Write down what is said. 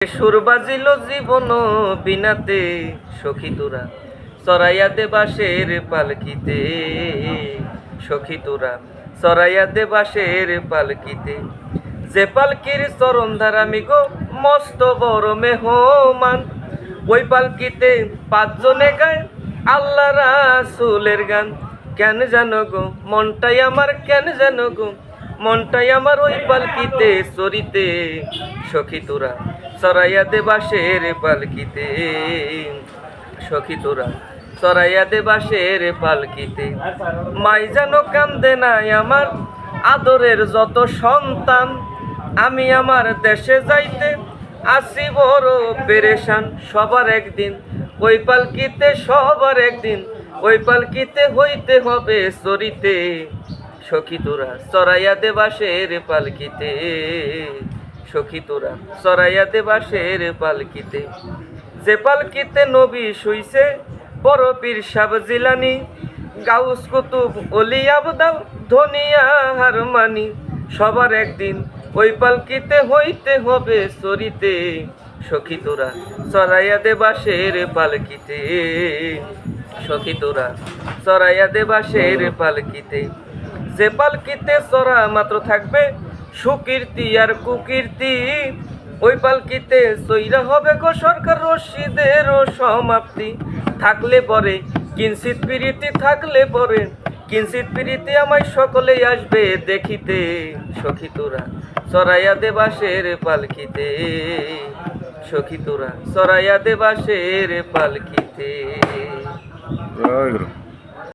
সুর বাজিল জীবন বিনাতে, সখী তোরা চড়াইয়া দে বাঁশের পালকিতে, সখী তোরা চড়াইয়া দে বাঁশের পালকিতে। যে পালকির চরণ ধারামি গো মস্ত বড় মেহমান, ওই পালকিতে পাঁচজনে গায় আল্লাহ রাসূলের গান। কেন জানো গো মনটাই আমার, কেন জানো গো মনটাই আমার ওই পালকিতে চড়িতে, সখী তোরা চড়াইয়া দে বাঁশের পালকিতে, সখী তোরা চড়াইয়া দে বাঁশের পালকিতে। মাই যেন কান্দে নাই আমার আদরের যত সন্তান, আমি আমার দেশে যাইতে আসি বড় পেরেশান। সবার একদিন ওই পালকিতে, সবার একদিন ওই পালকিতে হইতে হবে চড়িতে, সখী তোরা চড়াইয়া দে বাঁশের পালকিতে, সখী তোরা চড়াইয়া দে বাঁশের পালকিতে। যে পালকিতে নবী শুইছে বড় পীর সাহেব জিলানী, গাউস কুতুব ওলি আবদাল ধনিয়া হারমানি। সবার একদিন ওই পালকিতে হইতে হবে চড়িতে, সখী তোরা চড়াইয়া দে বাঁশের পালকিতে, সখী তোরা চড়াইয়া দে বাঁশের পালকিতে। যে পালকিতে চড়া মাত্র থাকবে সুকীর্তি আর কুকীর্তি, ওই পালকিতে চইরা হবে গো সরকার রশিদেরও সমাপ্তি। থাকলে পরে কিঞ্চিত প্রীতি, থাকলে পরে কিঞ্চিত প্রীতি, আমায় সকলেই আসবে দেখিতে, সখী তোরা চড়াইয়া দে বাঁশের পালকিতে, সখী তোরা চড়াইয়া দে বাঁশের পালকিতে। জয় গুরু।